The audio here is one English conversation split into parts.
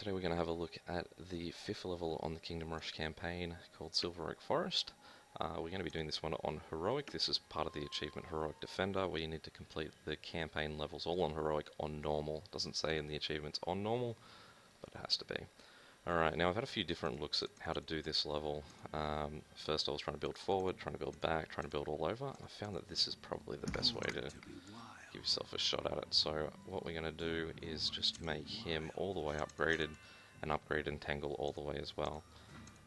Today we're going to have a look at the 5th level on the Kingdom Rush campaign called Silveroak Forest. We're going to be doing this one on Heroic. This is part of the achievement Heroic Defender, where you need to complete the campaign levels all on Heroic on Normal. It doesn't say in the achievements on Normal, but it has to be. Alright, now I've had a few different looks at how to do this level. First I was trying to build forward, trying to build back, trying to build all over. I found that this is probably the best way to give yourself a shot at it. So what we're going to do is just make him all the way upgraded and upgrade Entangle all the way as well.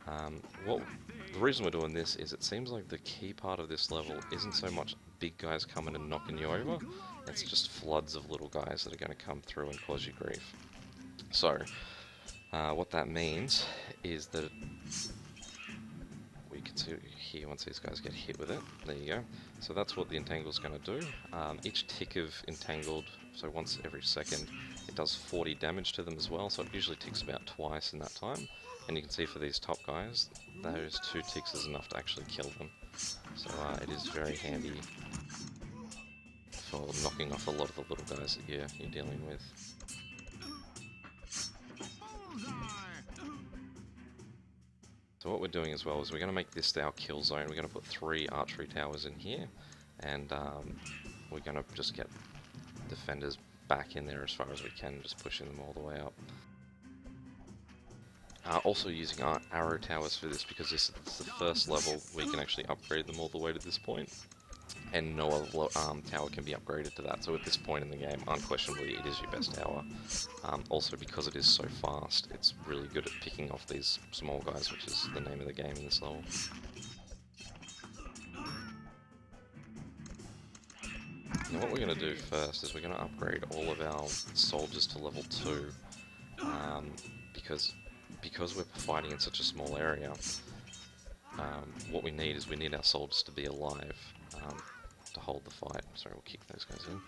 The reason we're doing this is it seems like the key part of this level isn't so much big guys coming and knocking you over, it's just floods of little guys that are going to come through and cause you grief. So what that means is that we can see here once these guys get hit with it, there you go. So that's what the Entangle is going to do. Each tick of Entangled, so once every second, it does 40 damage to them as well, so it usually ticks about twice in that time. And you can see for these top guys, those 2 ticks is enough to actually kill them. So it is very handy for knocking off a lot of the little guys that you're dealing with. So what we're doing as well is we're going to make this our kill zone. We're going to put 3 archery towers in here, and we're going to just get defenders back in there as far as we can, just pushing them all the way up. Also using our arrow towers for this, because this is the first level we can actually upgrade them all the way to this point, and no other tower can be upgraded to that. So at this point in the game, unquestionably it is your best tower. Also because it is so fast, it's really good at picking off these small guys, which is the name of the game in this level. Now what we're going to do first is we're going to upgrade all of our soldiers to level 2, because we're fighting in such a small area. What we need is we need our soldiers to be alive to hold the fight. Sorry, we'll kick those guys in.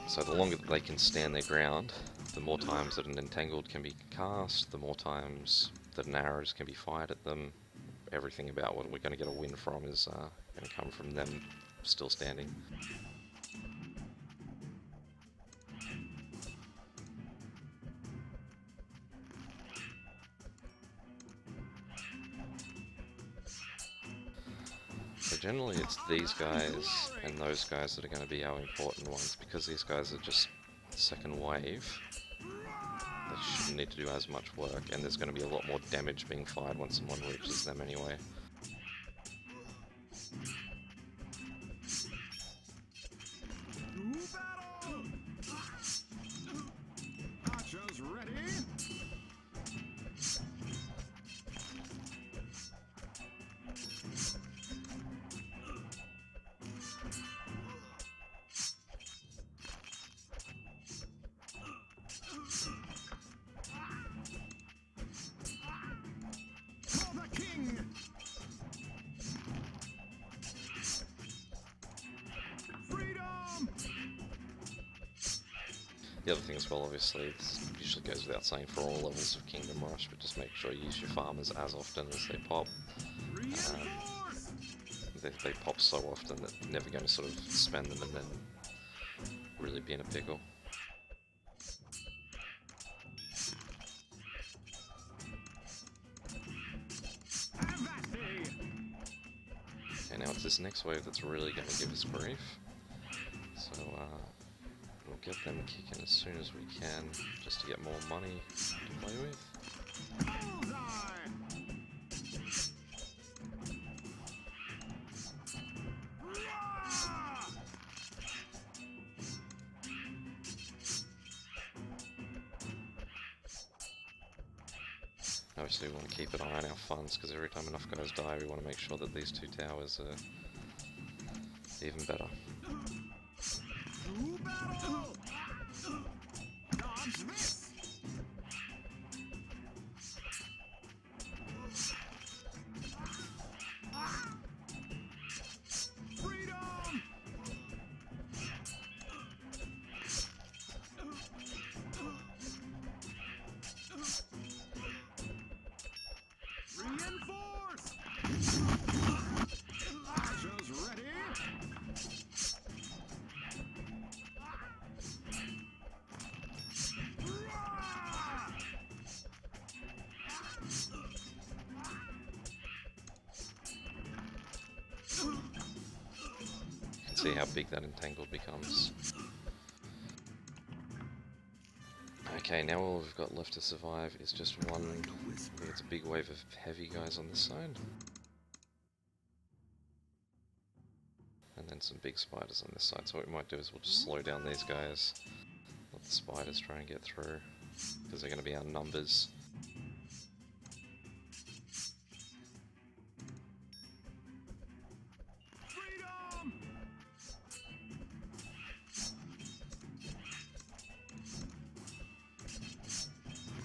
So the longer that they can stand their ground, the more times that an Entangled can be cast, the more times that an arrows can be fired at them. Everything about what we're going to get a win from is going to come from them still standing. So generally it's these guys and those guys that are going to be our important ones, because these guys are just second wave. They shouldn't need to do as much work, and there's going to be a lot more damage being fired once someone reaches them anyway. The other thing as well, obviously, this usually goes without saying for all levels of Kingdom Rush, but just make sure you use your farmers as often as they pop. They pop so often that you're never going to sort of spend them and then really be in a pickle. Okay, now it's this next wave that's really going to give us grief. So, we'll get them kicking as soon as we can, just to get more money to play with. Obviously we want to keep an eye on our funds, because every time enough guys die we want to make sure that these 2 towers are even better. see how big that entangled becomes. Okay, now all we've got left to survive is just one, I think it's a big wave of heavy guys on this side. And then some big spiders on this side, so what we might do is we'll just slow down these guys. Let the spiders try and get through, because they're going to be outnumbers.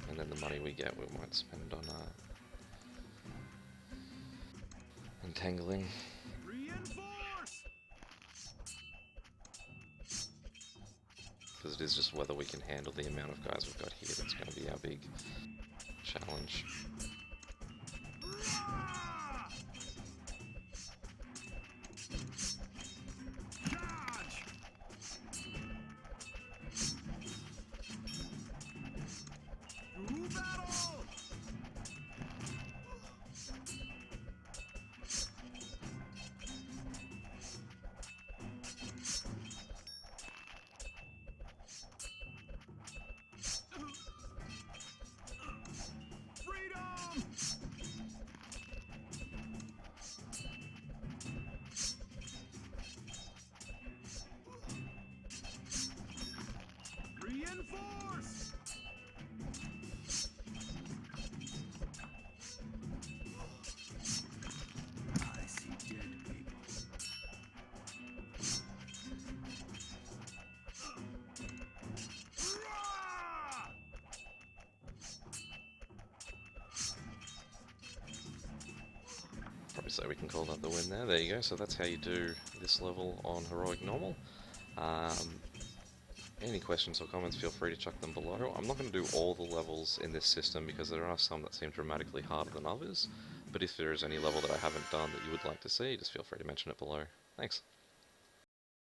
And then the money we get we might spend on entangling. Because it is just whether we can handle the amount of guys we've got here that's going to be our big challenge. Reinforce! I see dead people. Probably say we can call that the win there. There you go. So that's how you do this level on Heroic Normal. Any questions or comments, feel free to chuck them below. I'm not going to do all the levels in this system because there are some that seem dramatically harder than others. But if there is any level that I haven't done that you would like to see, just feel free to mention it below. Thanks.